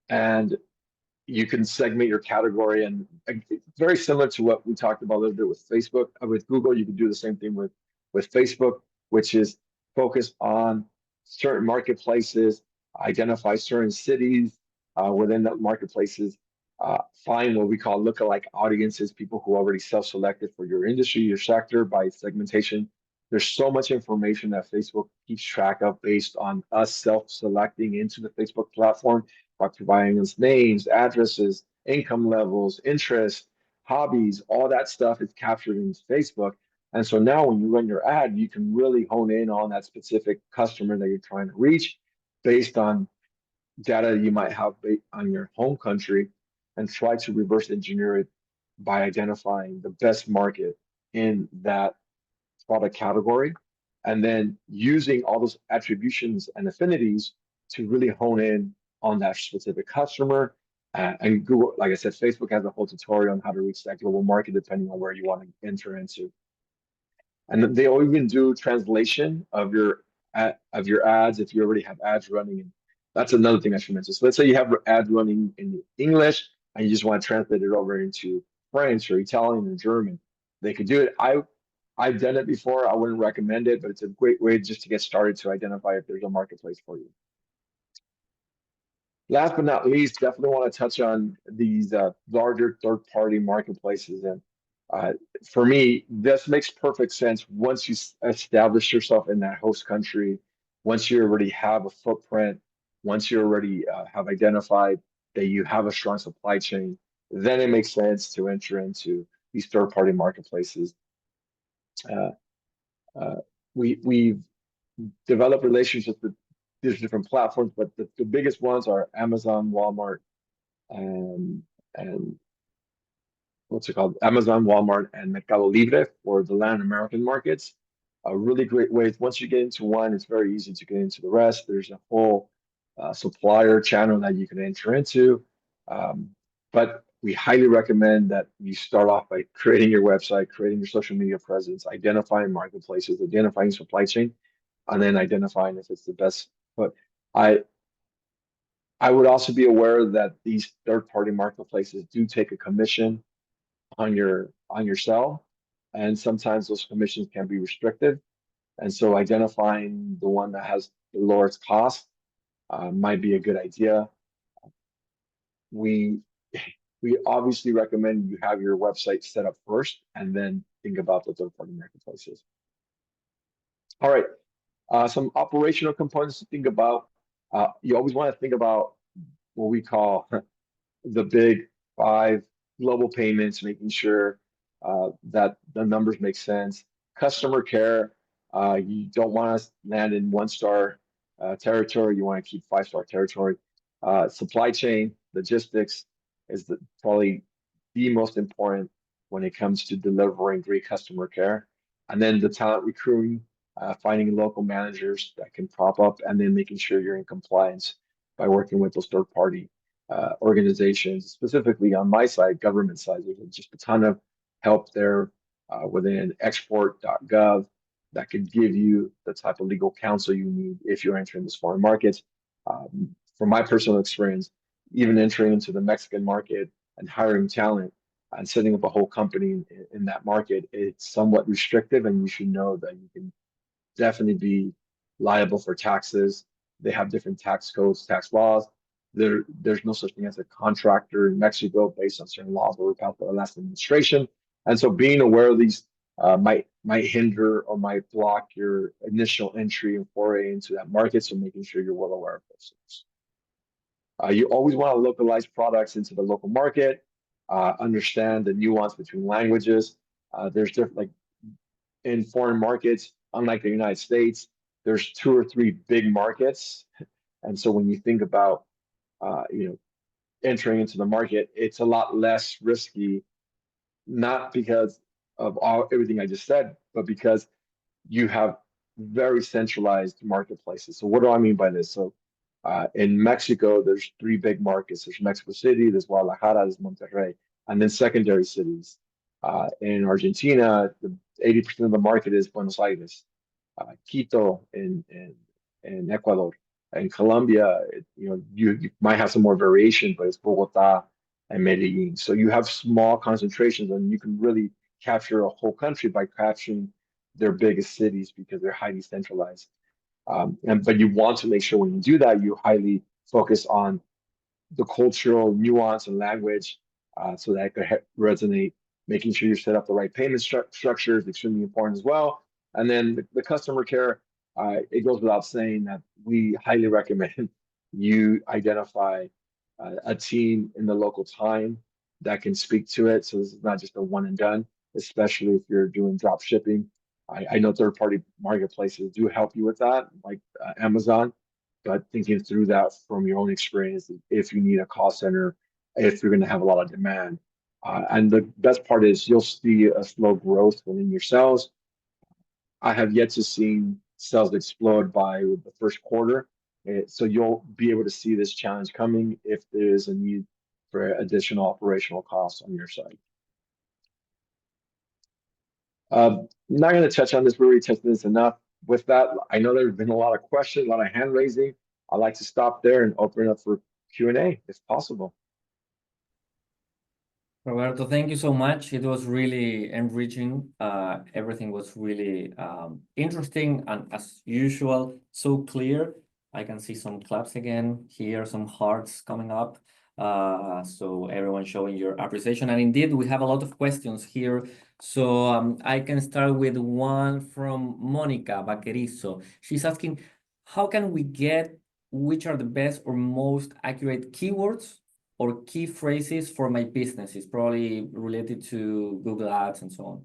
and you can segment your category, and very similar to what we talked about a little bit with Facebook. With Google, you can do the same thing with Facebook, which is focus on certain marketplaces, identify certain cities within the marketplaces, find what we call lookalike audiences, people who already self-selected for your industry, your sector by segmentation. There's so much information that Facebook keeps track of based on us self-selecting into the Facebook platform by providing us names, addresses, income levels, interests, hobbies, all that stuff is captured in Facebook. And so now when you run your ad, you can really hone in on that specific customer that you're trying to reach based on data you might have on your home country, and try to reverse engineer it by identifying the best market in that product category, and then using all those attributions and affinities to really hone in on that specific customer. And Google, like I said, Facebook has a whole tutorial on how to reach that global market depending on where you want to enter into. And they even do translation of your ads if you already have ads running. And that's another thing I should mention. So let's say you have ads running in English and you just want to translate it over into French or Italian or German. They could do it. I've done it before. I wouldn't recommend it, but it's a great way just to get started to identify if there's a marketplace for you. Last but not least, definitely want to touch on these larger third-party marketplaces. And for me, this makes perfect sense once you establish yourself in that host country, once you already have a footprint, once you already have identified that you have a strong supply chain, then it makes sense to enter into these third-party marketplaces. Uh, uh, we've developed relationships with these different platforms, but the biggest ones are Amazon, Walmart, and what's it called? Amazon, Walmart, and Mercado Libre for the Latin American markets. A really great way. Once you get into one, it's very easy to get into the rest. There's a whole supplier channel that you can enter into. But we highly recommend that you start off by creating your website, creating your social media presence, identifying marketplaces, identifying supply chain, and then identifying if it's the best. But I would also be aware that these third-party marketplaces do take a commission on your sell, and sometimes those commissions can be restrictive. And so identifying the one that has the lowest cost might be a good idea. We we obviously recommend you have your website set up first and then think about the third-party marketplaces. All right, some operational components to think about. You always want to think about what we call the big five global payments, making sure that the numbers make sense. Customer care, you don't want to land in one-star territory. You want to keep five-star territory. Supply chain, logistics is probably the most important when it comes to delivering great customer care. And then the talent recruiting, finding local managers that can prop up, and then making sure you're in compliance by working with those third-party organizations, specifically on my side, government side. There's just a ton of help there within export.gov that could give you the type of legal counsel you need if you're entering this foreign markets. From my personal experience, even entering into the Mexican market and hiring talent and setting up a whole company in that market, it's somewhat restrictive, and you should know that you can definitely be liable for taxes. They have different tax codes, tax laws. There's no such thing as a contractor in Mexico based on certain laws that were passed by the last administration. And so being aware of these might hinder or might block your initial entry and foray into that market. So making sure you're well aware of those things. You always want to localize products into the local market, understand the nuance between languages. There's different, like in foreign markets, unlike the United States, there's 2 or 3 big markets. And so when you think about, entering into the market, it's a lot less risky, not because of everything I just said, but because you have very centralized marketplaces. So what do I mean by this? So in Mexico, there's 3 big markets. There's Mexico City, there's Guadalajara, there's Monterrey, and then secondary cities. In Argentina, 80% of the market is Buenos Aires, Quito in Ecuador. In Colombia, you might have some more variation, but it's Bogota and Medellin. So you have small concentrations, and you can really capture a whole country by capturing their biggest cities because they're highly centralized. But you want to make sure when you do that, you highly focus on the cultural nuance and language so that it could resonate. Making sure you set up the right payment structure is extremely important as well. And then the customer care, it goes without saying that we highly recommend you identify a team in the local time that can speak to it. So this is not just a one and done, especially if you're doing drop shipping. I know third-party marketplaces do help you with that, like Amazon, but thinking through that from your own experience, if you need a call center, if you're going to have a lot of demand. And the best part is you'll see a slow growth within your sales. I have yet to see sales explode by the first quarter. So you'll be able to see this challenge coming if there is a need for additional operational costs on your side. I'm not going to touch on this. We already touched this enough. With that, I know there's been a lot of questions, a lot of hand raising. I'd like to stop there and open it up for Q&A if possible. Roberto, thank you so much. It was really enriching. Everything was really interesting and, as usual, so clear. I can see some claps again here, some hearts coming up. So everyone showing your appreciation. And indeed, we have a lot of questions here. So I can start with one from Monica Vaquerizo. She's asking, how can we get which are the best or most accurate keywords or key phrases for my businesses, probably related to Google Ads and so on?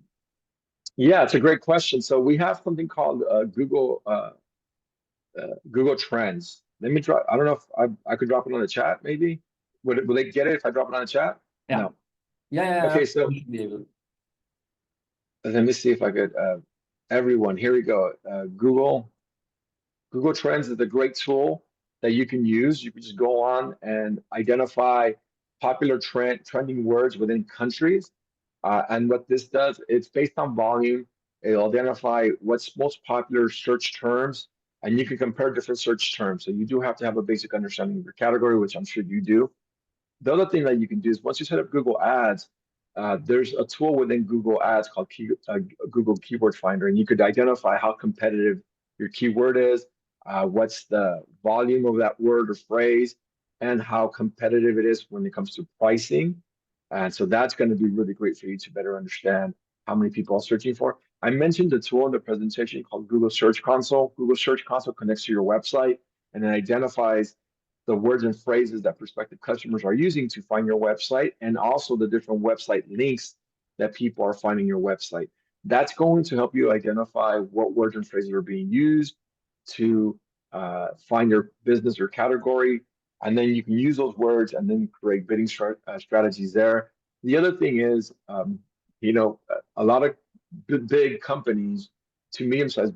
Yeah, it's a great question. So we have something called Google Trends. Let me drop. I don't know if I could drop it on the chat. Maybe will they get it if I drop it on the chat? Yeah. No. Yeah. Okay, so let me see if I could. Everyone, here we go. Google Trends is a great tool that you can use. You can just go on and identify popular trending words within countries. And what this does, it's based on volume. It'll identify what's most popular search terms, and you can compare different search terms. So you do have to have a basic understanding of your category, which I'm sure you do. The other thing that you can do is once you set up Google Ads, there's a tool within Google Ads called Google Keyword Finder, and you could identify how competitive your keyword is, what's the volume of that word or phrase, and how competitive it is when it comes to pricing. And so that's going to be really great for you to better understand how many people are searching for. I mentioned the tool in the presentation called Google Search Console. Google Search Console connects to your website and it identifies the words and phrases that prospective customers are using to find your website, and also the different website links that people are finding your website. That's going to help you identify what words and phrases are being used to find your business or category. And then you can use those words and then create bidding strategies there. The other thing is, a lot of big companies to medium-sized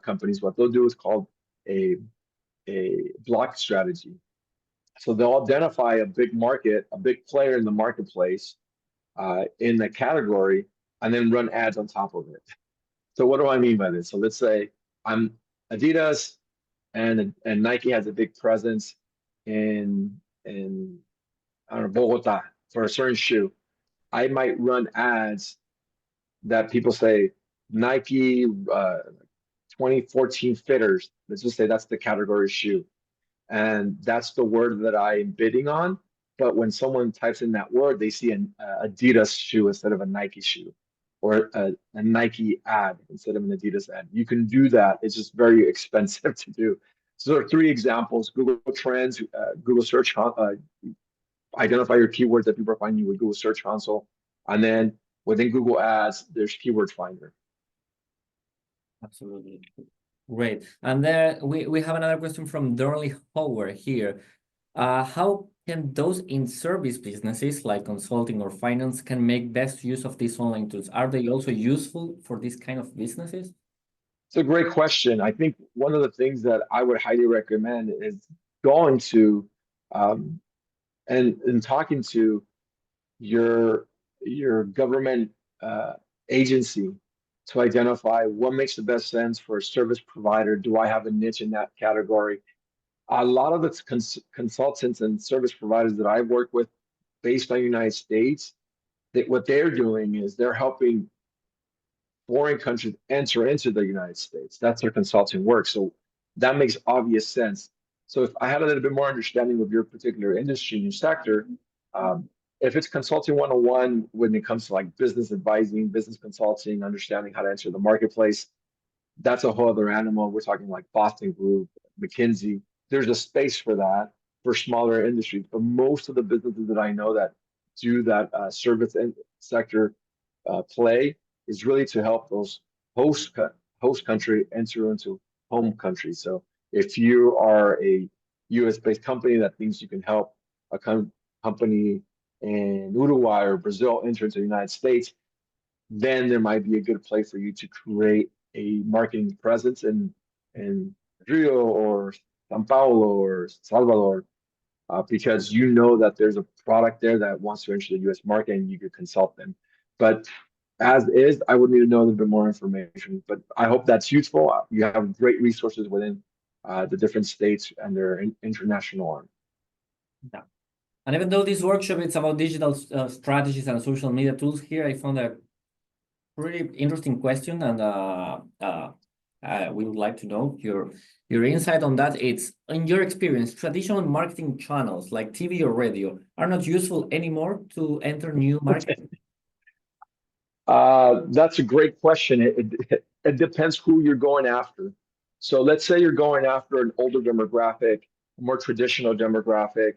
companies, what they'll do is called a block strategy. So they'll identify a big market, a big player in the marketplace in the category, and then run ads on top of it. So what do I mean by this? So let's say I'm Adidas and Nike has a big presence in I don't know, Bogota for a certain shoe. I might run ads that people say Nike 2014 fitters. Let's just say that's the category shoe. And that's the word that I am bidding on. But when someone types in that word, they see an Adidas shoe instead of a Nike shoe, or a Nike ad instead of an Adidas ad. You can do that. It's just very expensive to do. So there are three examples: Google Trends, Google Search, identify your keywords that people are finding you with Google Search Console, and then within Google Ads, there's Keyword Finder. Absolutely. Great. And there we have another question from Dorley Howard here. How can those in service businesses like consulting or finance can make best use of these online tools? Are they also useful for this kind of businesses? It's a great question. I think one of the things that I would highly recommend is going to um, and talking to your government agency to identify what makes the best sense for a service provider. Do I have a niche in that category? A lot of the consultants and service providers that I work with based on the United States, that what they're doing is they're helping foreign countries enter into the United States. That's their consulting work. So that makes obvious sense. So if I had a little bit more understanding of your particular industry and your sector, if it's consulting 101 when it comes to like business advising, business consulting, understanding how to enter the marketplace, that's a whole other animal. We're talking like Boston Group, McKinsey. There's a space for that for smaller industries, but most of the businesses that I know that do that service sector play is really to help those host country enter into home country. So if you are a U.S. based company that thinks you can help a company in Uruguay or Brazil enter into the United States, then there might be a good place for you to create a marketing presence in Rio or São Paulo or Salvador, because you know that there's a product there that wants to enter the U.S. market and you could consult them. But as is, I would need to know a little bit more information. But I hope that's useful. You have great resources within the different states and their international arm. Yeah. And even though this workshop is about digital strategies and social media tools, here I found a pretty interesting question, and we would like to know your insight on that. It's, in your experience, traditional marketing channels like TV or radio are not useful anymore to enter new markets? That's a great question. It depends who you're going after. So let's say you're going after an older demographic, more traditional demographic.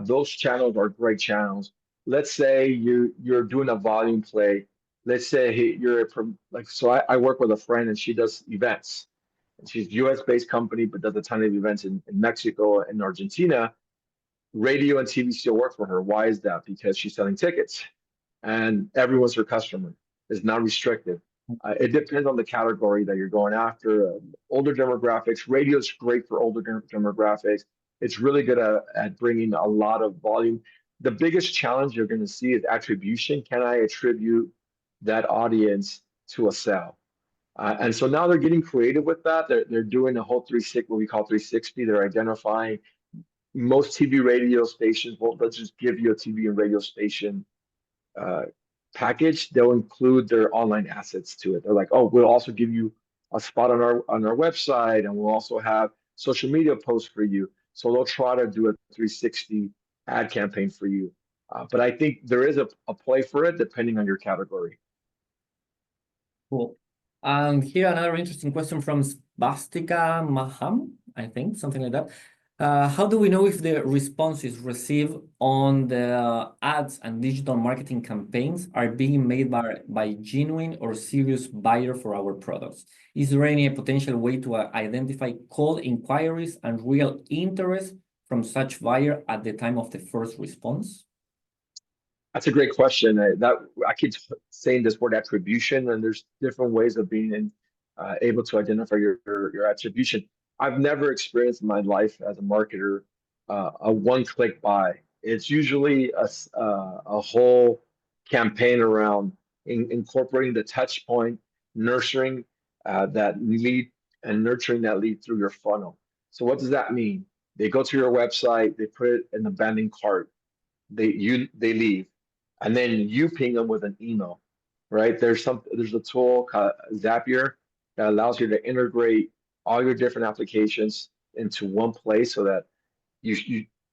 Those channels are great channels. Let's say you're doing a volume play. Let's say you're from like, so I work with a friend and she does events. And she's a US based company, but does a ton of events in Mexico and Argentina. Radio and TV still work for her. Why is that? Because she's selling tickets and everyone's her customer. It's not restricted. It depends on the category that you're going after. Older demographics, radio is great for older demographics. It's really good at bringing a lot of volume. The biggest challenge you're going to see is attribution. Can I attribute that audience to a sale? And so now they're getting creative with that. They're doing a whole 360, what we call 360. They're identifying most TV radio stations. Well, let's just give you a TV and radio station package. They'll include their online assets to it. They're like, oh, we'll also give you a spot on our website, and we'll also have social media posts for you. So they'll try to do a 360 ad campaign for you. But I think there is a play for it depending on your category. Cool. And here another interesting question from Svastika Maham, I think, something like that. How do we know if the responses received on the ads and digital marketing campaigns are being made by genuine or serious buyer for our products? Is there any potential way to identify cold inquiries and real interest from such buyer at the time of the first response? That's a great question. I keep saying this word attribution, and there's different ways of being able to identify your attribution. I've never experienced in my life as a marketer a one-click buy. It's usually a whole campaign around incorporating the touch point, nurturing that lead, and nurturing that lead through your funnel. So what does that mean? They go to your website, they put it in the abandoned cart, they leave, and then you ping them with an email, right? There's a tool called Zapier that allows you to integrate all your different applications into one place so that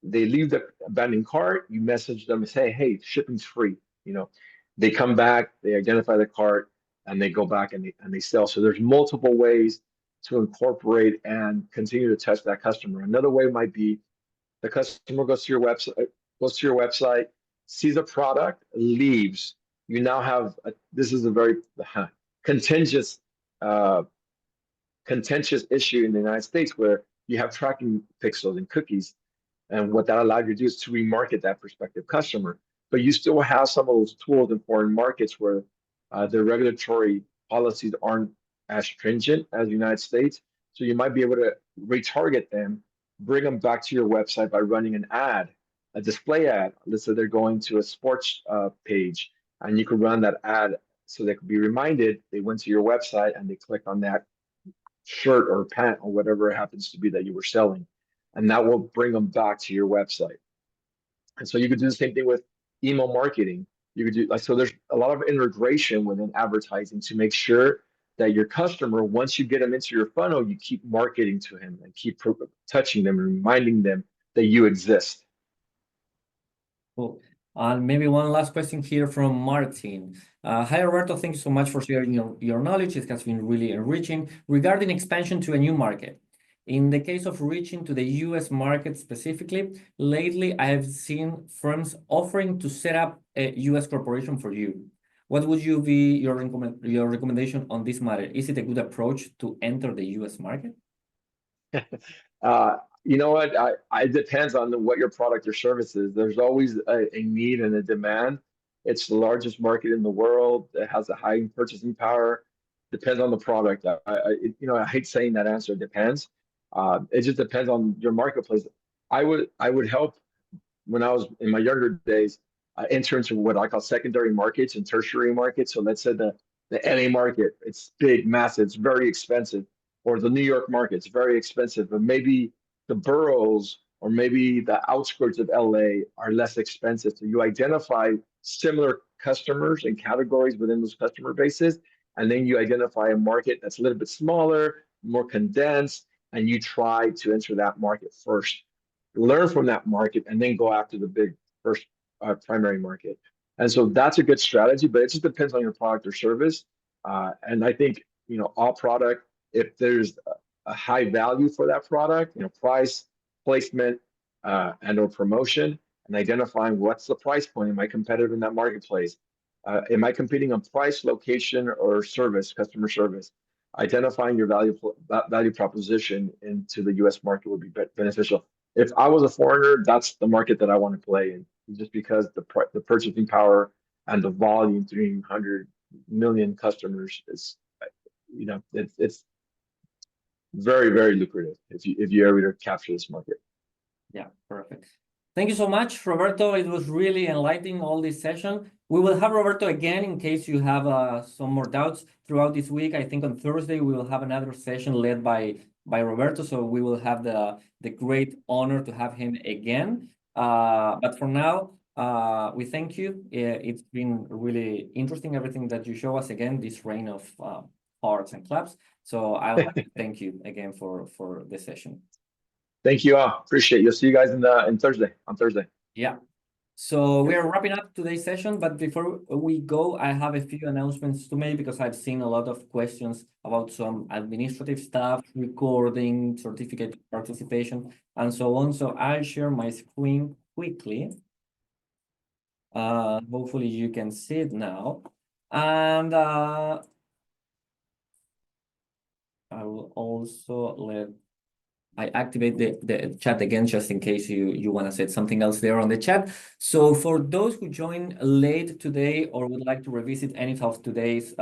they leave the abandoned cart, you message them and say, hey, shipping's free. You know, they come back, they identify the cart, and they go back and they sell. So there's multiple ways to incorporate and continue to touch that customer. Another way might be the customer goes to your website, sees a product, leaves. You now have this is a very contentious uh, contentious issue in the United States where you have tracking pixels and cookies. And what that allowed you to do is to remarket that prospective customer. But you still have some of those tools in foreign markets where the regulatory policies aren't as stringent as the United States. So you might be able to retarget them, bring them back to your website by running an ad, a display ad. Let's say they're going to a sports page, and you could run that ad so they could be reminded they went to your website and they clicked on that shirt or pant or whatever it happens to be that you were selling. And that will bring them back to your website. And so you could do the same thing with email marketing. You could do like, so there's a lot of integration within advertising to make sure that your customer, once you get them into your funnel, you keep marketing to him and keep touching them and reminding them that you exist. Cool. And maybe one last question here from Martin. Hi, Roberto. Thank you so much for sharing your knowledge. It has been really enriching. Regarding expansion to a new market, in the case of reaching to the US market specifically, lately I have seen firms offering to set up a US corporation for you. What would you be your recommendation on this matter? Is it a good approach to enter the US market? You know what? It depends on what your product or service is. There's always a need and a demand. It's the largest market in the world. It has a high purchasing power. Depends on the product. I hate saying that answer. It depends. It just depends on your marketplace. I would help when I was in my younger days, enter into what I call secondary markets and tertiary markets. So let's say the LA market, it's big, massive, it's very expensive, or the New York market, it's very expensive, but maybe the boroughs or maybe the outskirts of LA are less expensive. So you identify similar customers and categories within those customer bases, and then you identify a market that's a little bit smaller, more condensed, and you try to enter that market first, learn from that market, and then go after the big first primary market. And so that's a good strategy, but it just depends on your product or service. And I think, all product, if there's a high value for that product, price, placement, and or promotion, and identifying what's the price point. Am I competitive in that marketplace? Am I competing on price, location, or service, customer service? Identifying your value proposition into the U.S. market would be beneficial. If I was a foreigner, that's the market that I want to play in, just because the purchasing power and the volume, 300 million customers, is, it's very, very lucrative if you're able to capture this market. Yeah, perfect. Thank you so much, Roberto. It was really enlightening, all this session. We will have Roberto again in case you have some more doubts throughout this week. I think on Thursday we will have another session led by Roberto, so we will have the great honor to have him again. But for now, we thank you. It's been really interesting, everything that you show us again, this reign of hearts and claps. So I'll have to thank you again for the session. Thank you all. Appreciate it. You'll see you guys on Thursday. Yeah. So we are wrapping up today's session, but before we go, I have a few announcements to make because I've seen a lot of questions about some administrative stuff, recording, certificate participation, and so on. So I'll share my screen quickly. Hopefully you can see it now. And I will also I activate the chat again, just in case you want to say something else there on the chat. So for those who joined late today or would like to revisit any of today's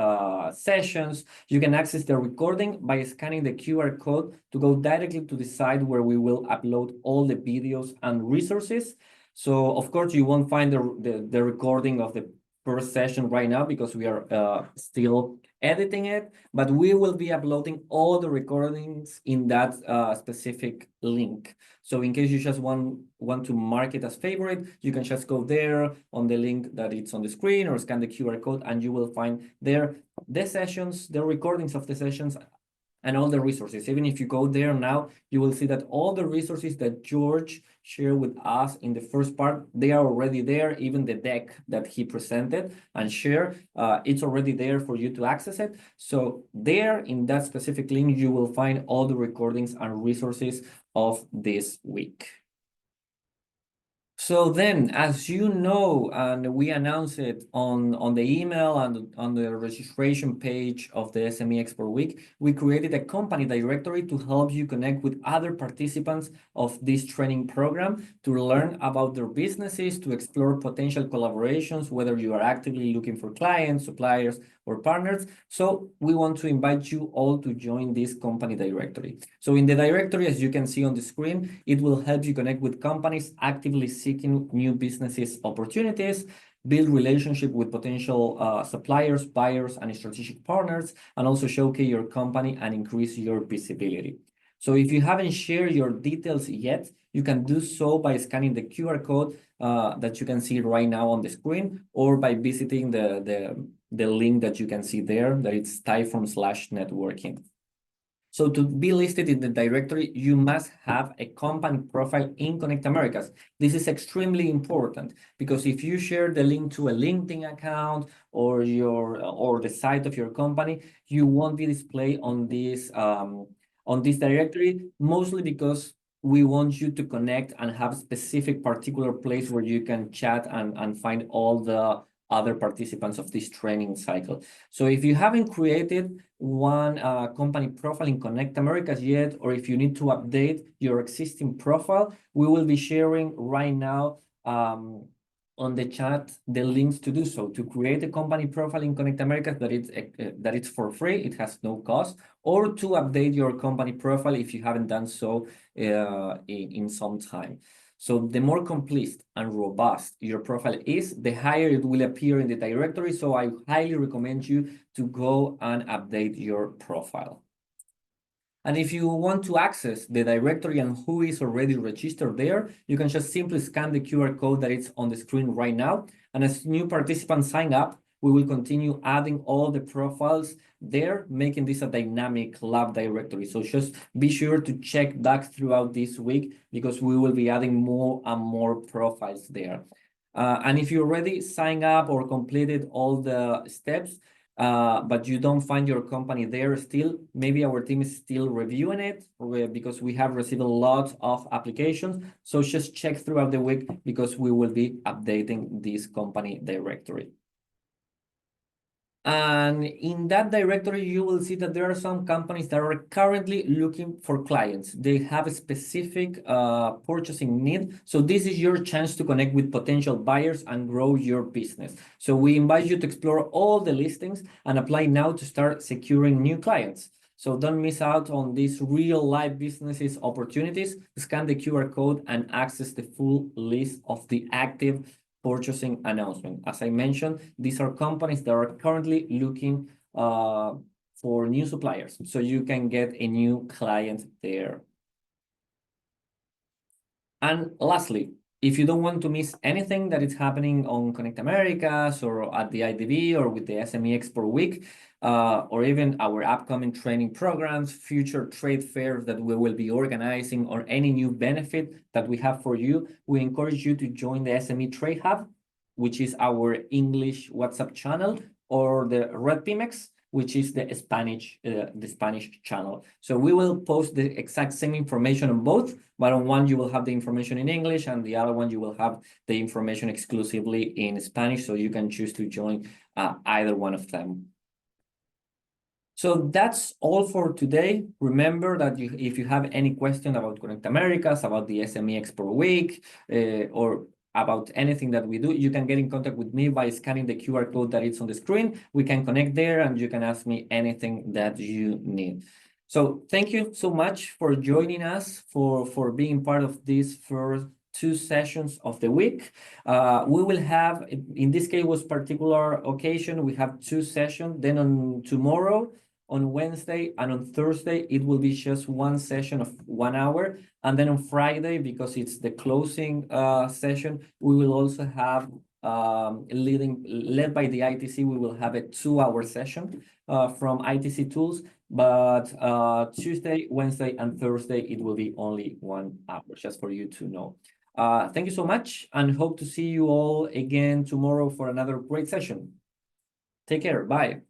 sessions, you can access the recording by scanning the QR code to go directly to the site where we will upload all the videos and resources. So of course, you won't find the recording of the first session right now because we are still editing it, but we will be uploading all the recordings in that specific link. So in case you just want to mark it as favorite, you can just go there on the link that it's on the screen or scan the QR code, and you will find there the sessions, the recordings of the sessions, and all the resources. Even if you go there now, you will see that all the resources that George shared with us in the first part, they are already there. Even the deck that he presented and shared, it's already there for you to access it. So there in that specific link, you will find all the recordings and resources of this week. So then, as you know, and we announced it on the email and on the registration page of the SME Export Week, we created a company directory to help you connect with other participants of this training program to learn about their businesses, to explore potential collaborations, whether you are actively looking for clients, suppliers, or partners. So we want to invite you all to join this company directory. So in the directory, as you can see on the screen, it will help you connect with companies actively seeking new businesses opportunities, build relationship with potential suppliers, buyers, and strategic partners, and also showcase your company and increase your visibility. So if you haven't shared your details yet, you can do so by scanning the QR code that you can see right now on the screen, or by visiting the link that you can see there, that it's typeform/networking. So to be listed in the directory, you must have a company profile in Connect Americas. This is extremely important because if you share the link to a LinkedIn account or the site of your company, you won't be displayed on this directory, mostly because we want you to connect and have a specific particular place where you can chat and find all the other participants of this training cycle. So if you haven't created one company profile in Connect Americas yet, or if you need to update your existing profile, we will be sharing right now on the chat the links to do so, to create a company profile in Connect Americas that it's for free, it has no cost, or to update your company profile if you haven't done so in some time. So the more complete and robust your profile is, the higher it will appear in the directory. So I highly recommend you to go and update your profile. And if you want to access the directory and who is already registered there, you can just simply scan the QR code that is on the screen right now. And as new participants sign up, we will continue adding all the profiles there, making this a dynamic lab directory. So just be sure to check back throughout this week because we will be adding more and more profiles there. And if you already signed up or completed all the steps, but you don't find your company there still, maybe our team is still reviewing it because we have received a lot of applications. So just check throughout the week because we will be updating this company directory. And in that directory, you will see that there are some companies that are currently looking for clients. They have a specific purchasing need. So this is your chance to connect with potential buyers and grow your business. So we invite you to explore all the listings and apply now to start securing new clients. So don't miss out on these real life businesses opportunities. Scan the QR code and access the full list of the active purchasing announcement. As I mentioned, these are companies that are currently looking for new suppliers, so you can get a new client there. And lastly, if you don't want to miss anything that is happening on Connect Americas or at the IDB or with the SME Export Week, or even our upcoming training programs, future trade fairs that we will be organizing, or any new benefit that we have for you, we encourage you to join the SME Trade Hub, which is our English WhatsApp channel, or the Red Pimex, which is the Spanish channel. So we will post the exact same information on both, but on one you will have the information in English, and the other one you will have the information exclusively in Spanish, so you can choose to join either one of them. So that's all for today. Remember that if you have any question about Connect Americas, about the SME Export Week, or about anything that we do, you can get in contact with me by scanning the QR code that is on the screen. We can connect there and you can ask me anything that you need. So thank you so much for joining us, for being part of this first 2 sessions of the week. We will have, in this case was particular occasion, we have 2 sessions. Then on tomorrow, on Wednesday and on Thursday, it will be just 1 session of 1 hour. And then on Friday, because it's the closing session, we will also have led by the ITC, we will have a 2-hour session from ITC Tools. But Tuesday, Wednesday, and Thursday, it will be only 1 hour, just for you to know. Thank you so much, and hope to see you all again tomorrow for another great session. Take care. Bye.